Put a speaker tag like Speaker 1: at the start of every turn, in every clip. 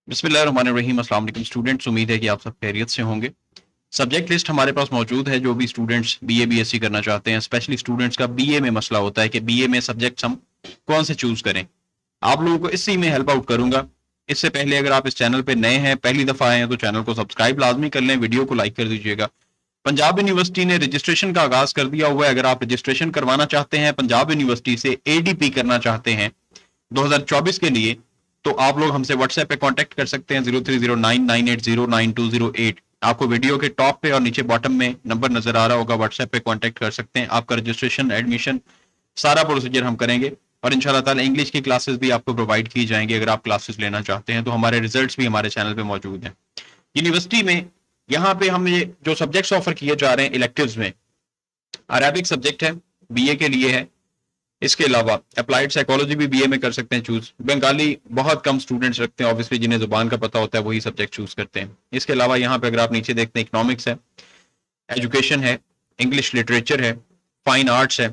Speaker 1: बिस्मिल्लाहिर्रहमानिर्रहीम। अस्सलाम वालेकुम स्टूडेंट्स, उम्मीद है कि आप सब खैरियत से होंगे। सब्जेक्ट लिस्ट हमारे पास मौजूद है। जो भी स्टूडेंट्स बीए बीएससी करना चाहते हैं, स्पेशली स्टूडेंट्स का बीए में मसला होता है कि बीए में सब्जेक्ट्स हम कौन से चूज करें, आप लोगों को इसी में हेल्प आउट करूंगा। इससे पहले अगर आप इस चैनल पे नए हैं, पहली दफा आए हैं, तो चैनल को सब्सक्राइब लाजमी कर लें, वीडियो को लाइक कर दीजिएगा। पंजाब यूनिवर्सिटी ने रजिस्ट्रेशन का आगाज कर दिया हुआ है। अगर आप रजिस्ट्रेशन करवाना चाहते हैं, पंजाब यूनिवर्सिटी से एडीपी करना चाहते हैं 2024 के लिए, तो आप लोग हमसे व्हाट्सएप पे कांटेक्ट कर सकते हैं 030998092008। आपको वीडियो के टॉप पे और नीचे बॉटम में नंबर नजर आ रहा होगा, व्हाट्सएप पे कांटेक्ट कर सकते हैं। आपका रजिस्ट्रेशन, एडमिशन, सारा प्रोसीजर हम करेंगे और इंशाल्लाह ताला इंग्लिश की क्लासेस भी आपको प्रोवाइड की जाएंगी। अगर आप क्लासेस लेना चाहते हैं तो हमारे रिजल्ट्स भी हमारे चैनल पे मौजूद हैं। यूनिवर्सिटी में यहाँ पे हम ये जो सब्जेक्ट्स ऑफर किए जा रहे हैं इलेक्टिव्स में, अरेबिक सब्जेक्ट है, बीए के लिए है। इसके अलावा अप्लाइड साइकोलॉजी भी बीए में कर सकते हैं चूज। बंगाली बहुत कम स्टूडेंट्स रखते हैं, ऑब्वियसली जिन्हें जुबान का पता होता है वही सब्जेक्ट चूज करते हैं। इसके अलावा यहाँ पे अगर आप नीचे देखते हैं, इकोनॉमिक्स है, एजुकेशन है, इंग्लिश लिटरेचर है, फाइन आर्ट्स है,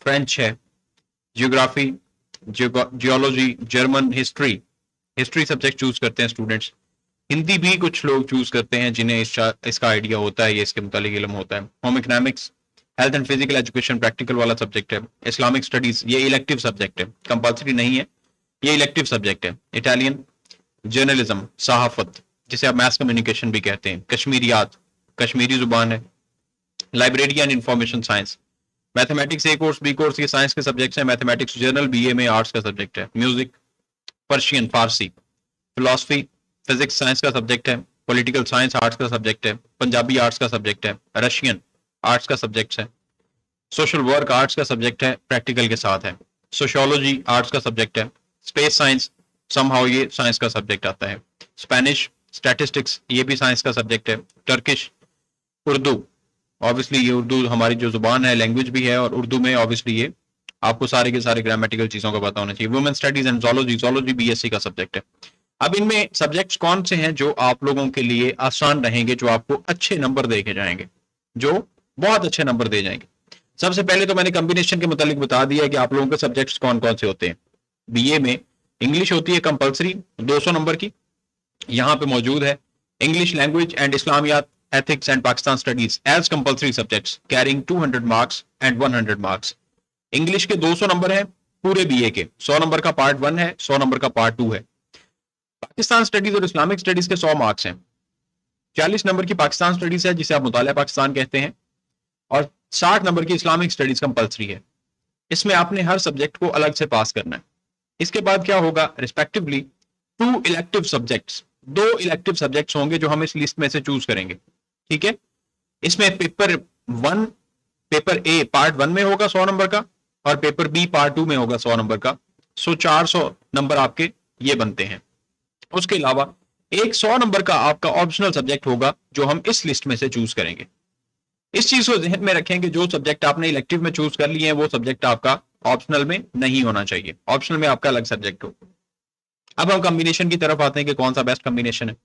Speaker 1: फ्रेंच है, geography, geology, German, history, history subject choose करते हैं स्टूडेंट्स। हिंदी भी कुछ लोग चूज करते हैं जिन्हें इसका आइडिया होता है, ये इसके मुतालिक इल्म होता है। Home economics, health and physical education practical वाला सब्जेक्ट है। इस्लामिक स्टडीज ये इलेक्टिव सब्जेक्ट है, कंपल्सरी नहीं है, ये इलेक्टिव सब्जेक्ट है। इटालियन, जर्नलिज्म, सहाफत, जिसे आप मैस कम्युनिकेशन भी कहते हैं, कश्मीरियात, कश्मीरी जुबान है, library and information science, mathematics A course, B course, ये साइंस के सब्जेक्ट्स हैं। मैथमेटिक्स जर्नल बीए में आर्ट्स का सब्जेक्ट है। Music, Persian, Farsi, philosophy, physics science का सब्जेक्ट है। पॉलिटिकल साइंस आर्ट्स का सब्जेक्ट है। पंजाबी आर्ट्स का सब्जेक्ट है। रशियन आर्ट्स का सब्जेक्ट है। सोशल वर्क आर्ट्स का सब्जेक्ट है, प्रैक्टिकल के साथ है। सोशियोलॉजी आर्ट्स का सब्जेक्ट है। स्पेस साइंस समहाउ ये साइंस का सब्जेक्ट आता है। स्पेनिश, स्टैटिस्टिक्स, ये भी साइंस का सब्जेक्ट है। टर्किश, उर्दू, ऑब्वियसली ये उर्दू हमारी जो जुबान है, लैंग्वेज भी है, और उर्दू में ऑब्वियसली ये आपको सारे के सारे ग्रामेटिकल चीजों का पता होना चाहिए। Women studies and zoology, zoology BSc का सब्जेक्ट है। अब इनमें सब्जेक्ट्स कौन से हैं जो आप लोगों के लिए आसान रहेंगे, जो आपको अच्छे नंबर दे के जाएंगे, जो बहुत अच्छे नंबर दे जाएंगे। सबसे पहले तो मैंने कॉम्बिनेशन के मुतालिक बता दिया कि आप लोगों के सब्जेक्ट्स कौन कौन से होते हैं। बीए में इंग्लिश होती है कंपलसरी 200 नंबर की, यहाँ पे मौजूद है। English language and Islamiat, ethics and Pakistan studies as compulsory subjects carrying 200 marks and 100 marks. English के 200 नंबर है पूरे बीए के, 100 नंबर का पार्ट 1 है, 100 नंबर का पार्ट 2 है। पाकिस्तान स्टडीज और इस्लामिक स्टडीज के 100 मार्क्स हैं। 40 नंबर की पाकिस्तान स्टडीज है, जिसे आप मुताला पाकिस्तान कहते हैं, और 60 नंबर की इस्लामिक स्टडीज कंपलसरी है। इसमें आपने हर सब्जेक्ट को अलग से पास करना है। इसके बाद क्या होगा, respectively 2 elective subjects, 2 elective subjects होंगे जो हम इस लिस्ट में से चूज करेंगे। ठीक है, इसमें पेपर 1, पेपर ए पार्ट 1 में होगा 100 नंबर का, और पेपर बी पार्ट 2 में होगा 100 नंबर का। 400 नंबर आपके ये बनते हैं। उसके अलावा एक 100 नंबर का आपका ऑप्शनल सब्जेक्ट होगा जो हम इस लिस्ट में से चूज करेंगे। इस चीज को ध्यान में रखें कि जो सब्जेक्ट आपने इलेक्टिव में चूज कर लिए हैं, वो सब्जेक्ट आपका ऑप्शनल में नहीं होना चाहिए। ऑप्शनल में आपका अलग सब्जेक्ट हो। अब हम कॉम्बिनेशन की तरफ आते हैं कि कौन सा बेस्ट कॉम्बिनेशन है।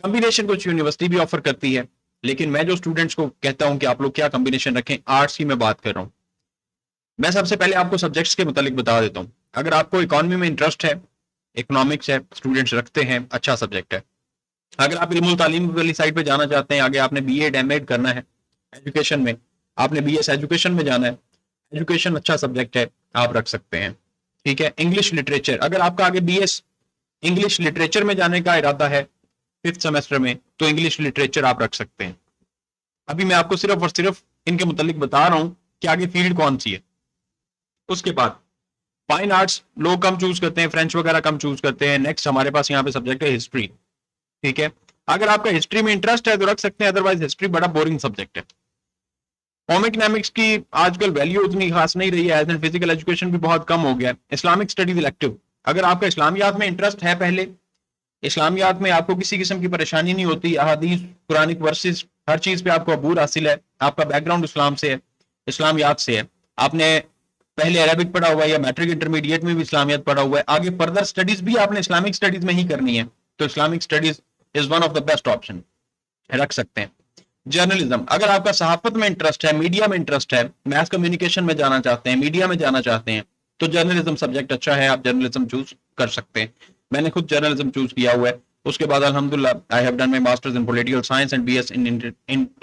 Speaker 1: कॉम्बिनेशन कुछ यूनिवर्सिटी भी ऑफर करती है, लेकिन मैं जो स्टूडेंट्स को कहता हूं कि आप लोग क्या कॉम्बिनेशन रखें, आर्ट्स की मैं बात कर रहा हूं। मैं सबसे पहले आपको सब्जेक्ट्स के मुतालिक बता देता हूं। अगर आपको इकोनॉमी में इंटरेस्ट है, इकोनॉमिक्स है, स्टूडेंट्स रखते हैं, अच्छा सब्जेक्ट है। अगर आप इल्मुल तालीम वाली साइड पे जाना चाहते हैं, आगे आपने बीएड एमएड करना है एजुकेशन में, आपने बीएस एजुकेशन में जाना है, एजुकेशन अच्छा सब्जेक्ट है, आप रख सकते हैं। ठीक है, इंग्लिश लिटरेचर, अगर आपका आगे बीएस इंग्लिश लिटरेचर में जाने का इरादा है 5th सेमेस्टर में, तो इंग्लिश लिटरेचर आप रख सकते हैं। अभी मैं आपको सिर्फ और सिर्फ इनके मुतालिक बता रहा हूं कि आगे फील्ड कौन सी है। उसके बाद फाइन आर्ट्स लोग कम चूज करते हैं, फ्रेंच वगैरह कम चूज करते हैं। नेक्स्ट हमारे पास यहाँ पे सब्जेक्ट है हिस्ट्री। ठीक है, अगर आपका हिस्ट्री में इंटरेस्ट है तो रख सकते हैं, अदरवाइज हिस्ट्री बड़ा बोरिंग सब्जेक्ट है। होम इकोनॉमिक्स की आजकल वैल्यू उतनी खास नहीं रही है, एज एंड फिजिकल एजुकेशन भी बहुत कम हो गया है। इस्लामिक स्टडीज इलेक्टिव, अगर आपका इस्लामियात में इंटरेस्ट है, पहले इस्लामियात में आपको किसी किस्म की परेशानी नहीं होती, अहादीस, कुरानिक वर्सेस, हर चीज पे आपको अबूर हासिल है, आपका बैकग्राउंड इस्लाम से है, इस्लामियात से है, आपने पहले अरबिक पढ़ा हुआ है या मैट्रिक इंटरमीडिएट में भी इस्लामियत पढ़ा हुआ है, आगे फर्दर स्टडीज भी आपने इस्लामिक स्टडीज में ही करनी है, तो Islamic studies is one of the best option, रख सकते हैं। जर्नलिज्म, अगर आपका सहाफत में इंटरेस्ट है, मीडिया में इंटरेस्ट है, मैस कम्युनिकेशन में जाना चाहते हैं, मीडिया में जाना चाहते हैं, तो जर्नलिज्म सब्जेक्ट अच्छा है, आप जर्नलिज्म चूज कर सकते हैं। मैंने खुद जर्नलिज्म चूज किया हुआ है। उसके बाद अल्हम्दुलिल्लाह I have done my masters in political science and BS in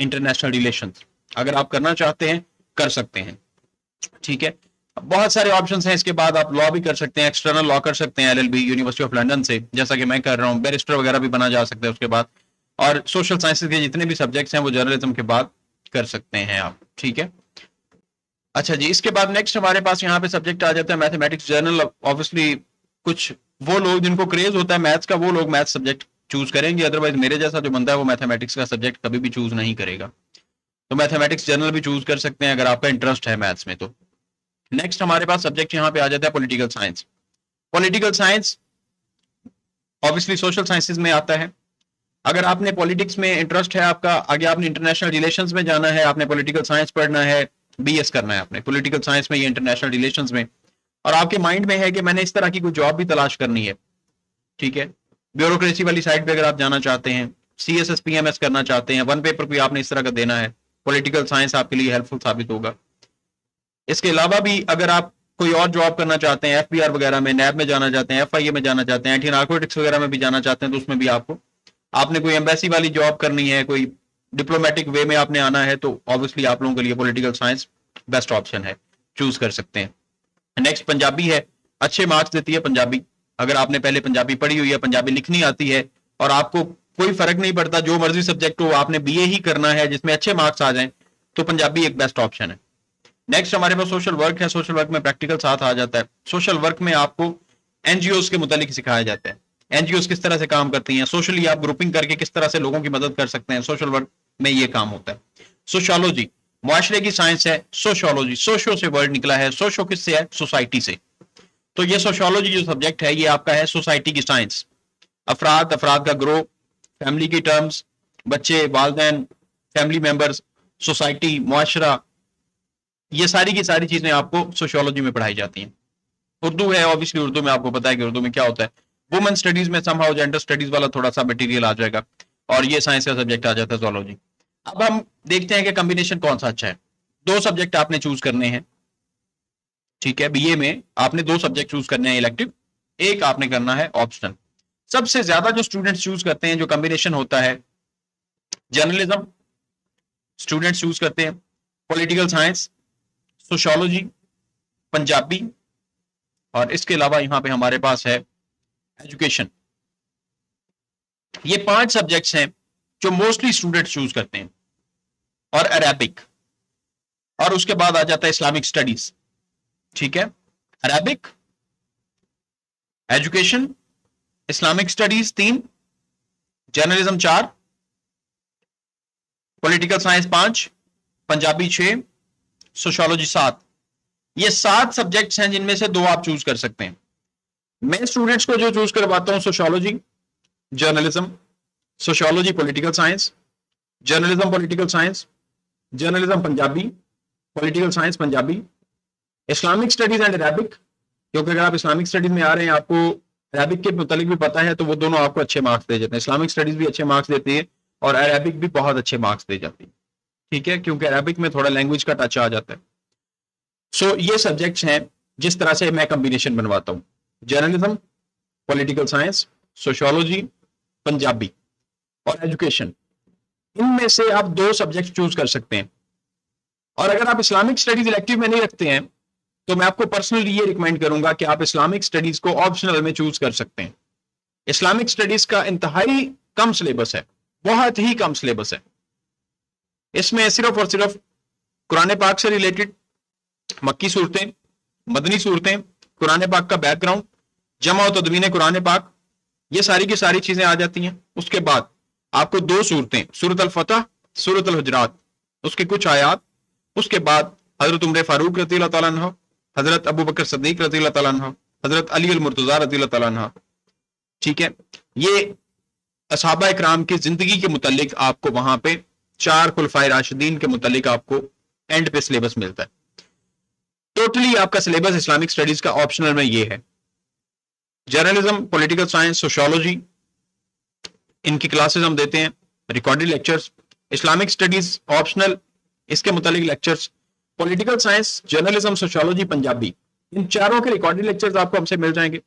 Speaker 1: international relations. अगर आप करना चाहते हैं कर सकते हैं, ठीक है। बहुत सारे ऑप्शंस हैं। इसके बाद आप लॉ भी कर सकते हैं, एक्सटर्नल लॉ कर सकते हैं एलएलबी यूनिवर्सिटी ऑफ लंदन से, जैसा कि मैं कर रहा हूँ। बैरिस्टर वगैरह भी बना जा सकता है उसके बाद। और सोशल साइंसेज के जितने भी सब्जेक्ट्स हैं वो जर्नलिज्म के बाद कर सकते हैं आप, ठीक है। अच्छा जी, इसके बाद नेक्स्ट हमारे पास यहाँ पे सब्जेक्ट आ जाता है मैथमेटिक्स जर्नल। ऑब्वियसली कुछ वो लोग जिनको क्रेज होता है मैथ्स का, वो लोग मैथ्स सब्जेक्ट चूज करेंगे, अदरवाइज मेरे जैसा जो बंदा है वो मैथमेटिक्स का सब्जेक्ट कभी भी चूज नहीं करेगा। तो मैथमेटिक्स जर्नल भी चूज कर सकते हैं अगर आपका इंटरेस्ट है मैथ्स में तो। नेक्स्ट हमारे पास सब्जेक्ट यहाँ पे आ जाता है political science. Political science obviously social sciences में आता है। अगर आपने पॉलिटिक्स में इंटरेस्ट है आपका, आगे आपने इंटरनेशनल रिलेशंस में जाना है, आपने पॉलिटिकल साइंस पढ़ना है, बीएस करना है आपने पॉलिटिकल साइंस में या इंटरनेशनल रिलेशंस में, और आपके माइंड में है कि मैंने इस तरह की कोई जॉब भी तलाश करनी है, ठीक है, ब्यूरोक्रेसी वाली साइड पे अगर आप जाना चाहते हैं, सीएसएस पीएमएस करना चाहते हैं, वन पेपर भी आपने इस तरह का देना है, पॉलिटिकल साइंस आपके लिए हेल्पफुल साबित होगा। इसके अलावा भी अगर आप कोई और जॉब करना चाहते हैं, एफबीआर वगैरह में, नैब में जाना चाहते हैं, एफआईए में जाना चाहते हैं, एंटी नार्कोटिक्स वगैरह में भी जाना चाहते हैं, तो उसमें भी आपको, आपने कोई एम्बेसी वाली जॉब करनी है, कोई डिप्लोमेटिक वे में आपने आना है, तो ऑब्वियसली आप लोगों के लिए पॉलिटिकल साइंस बेस्ट ऑप्शन है, चूज कर सकते हैं। नेक्स्ट पंजाबी है, अच्छे मार्क्स देती है पंजाबी। अगर आपने पहले पंजाबी पढ़ी हुई है, पंजाबी लिखनी आती है, और आपको कोई फर्क नहीं पड़ता जो मर्जी सब्जेक्ट हो, आपने बीए ही करना है जिसमें अच्छे मार्क्स आ जाएं, तो पंजाबी एक बेस्ट ऑप्शन है। नेक्स्ट हमारे पास सोशल वर्क है। सोशल वर्क में प्रैक्टिकल साथ आ जाता है। सोशल वर्क में आपको एनजीओ के मुतालिक सिखाया जाता है, एनजीओ किस तरह से काम करती हैं, सोशली आप ग्रुपिंग करके किस तरह से लोगों की मदद कर सकते हैं, सोशल वर्क में ये काम होता है। सोशियोलॉजी मुआशरे की साइंस है। सोशियोलॉजी, सोशो से वर्ड निकला है, सोशो किससे है, सोसाइटी से। तो ये सोशियोलॉजी जो सब्जेक्ट है ये आपका है सोसाइटी की साइंस। अफराद, अफराद का ग्रो, फैमिली की टर्म्स, बच्चे, वालदैन, फैमिली मेंबर्स, सोसाइटी, मुआशरा, ये सारी की सारी चीजें आपको सोशियोलॉजी में पढ़ाई जाती हैं। उर्दू है, ऑब्वियसली उर्दू में आपको पता है कि उर्दू में क्या होता है। वुमेन स्टडीज में समहाउ जेंडर स्टडीज वाला थोड़ा सा मटेरियल आ जाएगा, और ये साइंस का सब्जेक्ट आ जाता है ज़ूलॉजी। अब हम देखते हैं कि कॉम्बिनेशन कौन सा अच्छा है। दो सब्जेक्ट आपने चूज करने हैं, ठीक है। बीए में आपने दो सब्जेक्ट चूज करने हैं इलेक्टिव, एक आपने करना है ऑप्शनल। सबसे ज्यादा जो स्टूडेंट्स चूज करते हैं, जो कॉम्बिनेशन होता है, जर्नलिज्म स्टूडेंट्स चूज करते हैं, पॉलिटिकल साइंस, सोशियोलॉजी, पंजाबी, और इसके अलावा यहां पे हमारे पास है एजुकेशन। ये 5 सब्जेक्ट्स हैं जो मोस्टली स्टूडेंट्स चूज करते हैं, और अरेबिक, और उसके बाद आ जाता है इस्लामिक स्टडीज, ठीक है। Arabic, education, Islamic studies 3, journalism 4, political science 5, Punjabi 6, sociology 7। ये 7 सब्जेक्ट्स हैं जिनमें से 2 आप चूज कर सकते हैं। मैं स्टूडेंट्स को जो चूज करवाता हूं, sociology, journalism, sociology political science, journalism political science, journalism Punjabi, political science Punjabi, Islamic studies and Arabic, क्योंकि अगर आप इस्लामिक स्टडीज में आ रहे हैं, आपको अरेबिक के मुतालिक भी पता है, तो वो दोनों आपको अच्छे मार्क्स दे जाते हैं। इस्लामिक स्टडीज भी अच्छे मार्क्स देती है, और अरेबिक भी बहुत अच्छे मार्क्स दे जाती है, ठीक है, क्योंकि अरेबिक में थोड़ा लैंग्वेज का टच आ जाता है। सो ये सब्जेक्ट्स हैं जिस तरह से मैं कॉम्बिनेशन बनवाता हूं, journalism, political science, sociology, Punjabi और एजुकेशन। इनमें से आप 2 सब्जेक्ट चूज कर सकते हैं। और अगर आप इस्लामिक स्टडीज इलेक्टिव में नहीं रखते हैं, तो मैं आपको पर्सनली ये रिकमेंड करूंगा कि आप इस्लामिक स्टडीज को ऑप्शनल में चूज कर सकते हैं। इस्लामिक स्टडीज का इंतहाई कम सिलेबस है, बहुत ही कम सिलेबस है। इसमें सिर्फ और सिर्फ कुरान पाक से रिलेटेड मक्की सूरतें, मदनी सूरतें, कुरान पाक का बैकग्राउंड, जमा और तदवीन कुरान पाक, ये सारी की सारी चीजें आ जाती हैं। उसके बाद आपको 2 सूरतें, सूरत अल फतह, सूरत अल हुजरात, उसके कुछ आयात, उसके बाद हजरत उमर फारूक रज़ी अल्लाह तआला अन्हु, हजरत अबू बकर सद्दीक रज़ी अल्लाह तआला अन्हु, हजरत अली अल मुर्तज़ा रज़ी अल्लाह तआला अन्हु, ठीक है। ये असहाबा इकराम की जिंदगी के मुतालिक आपको वहां पे 4 खुलफाए राशिदीन के मुतालिक आपको एंड पे सिलेबस मिलता है। टोटली आपका सिलेबस इस्लामिक स्टडीज का ऑप्शनल में ये है। जर्नलिज्म, पॉलिटिकल साइंस, सोशियोलॉजी, इनकी क्लासेस हम देते हैं, recorded lectures. Islamic studies optional, इसके मुतालिक lectures. Political science, journalism, sociology, Punjabi, इन चारों के रिकॉर्डेड लेक्चर्स आपको हमसे मिल जाएंगे।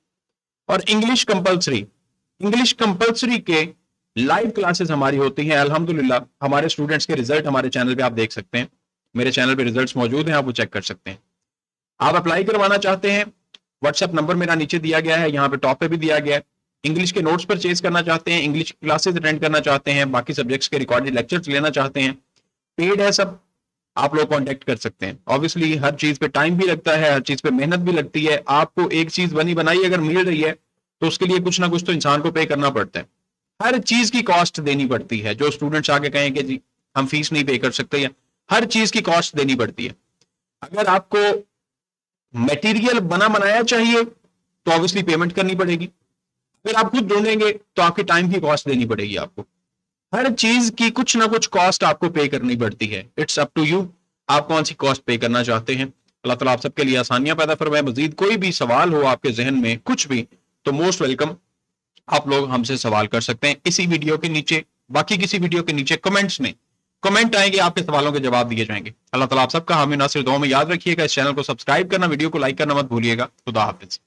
Speaker 1: और इंग्लिश कंपलसरी, इंग्लिश कंपलसरी के लाइव क्लासेस हमारी होती हैं। अल्हम्दुलिल्लाह हमारे स्टूडेंट्स के रिजल्ट हमारे चैनल पे आप देख सकते हैं। मेरे चैनल पे रिजल्ट्स मौजूद हैं, आप वो चेक कर सकते हैं। आप अप्लाई करवाना चाहते हैं, व्हाट्सएप नंबर मेरा नीचे दिया गया है, यहाँ पे टॉप पे भी दिया गया है। इंग्लिश के नोट्स परचेज करना चाहते हैं, इंग्लिश क्लासेस अटेंड करना चाहते हैं, बाकी सब्जेक्ट्स के रिकॉर्डेड लेक्चर्स लेना चाहते हैं, पेड है सब, आप लोग कांटेक्ट कर सकते हैं। ऑब्वियसली हर चीज पे टाइम भी लगता है, हर चीज पे मेहनत भी लगती है। आपको एक चीज बनी बनाई अगर मिल रही है तो उसके लिए कुछ ना कुछ तो इंसान को पे करना पड़ता है। हर चीज की कॉस्ट देनी पड़ती है। जो स्टूडेंट्स आगे कहें कि जी हम फीस नहीं पे कर सकते, या हर चीज की कॉस्ट देनी पड़ती है। अगर आपको मटेरियल बना बनाया चाहिए तो ऑब्वियसली पेमेंट करनी पड़ेगी। अगर आप खुद ढूंढेंगे तो आपके टाइम की कॉस्ट देनी पड़ेगी आपको। हर चीज की कुछ ना कुछ कॉस्ट आपको पे करनी पड़ती है। इट्स अप टू यू, आप कौन सी कॉस्ट पे करना चाहते हैं। अल्लाह ताला आप सबके लिए आसानियां पैदा फरमाए। मजीद कोई भी सवाल हो आपके जहन में कुछ भी, तो मोस्ट वेलकम, आप लोग हमसे सवाल कर सकते हैं इसी वीडियो के नीचे, बाकी किसी वीडियो के नीचे कमेंट्स में कमेंट आएंगे, आपके सवालों के जवाब दिए जाएंगे। अल्लाह ताला आप सबका हामी नासिर दुआ में याद रखिएगा। इस चैनल को सब्सक्राइब करना, वीडियो को लाइक करना मत भूलिएगा। खुदा हाफिज।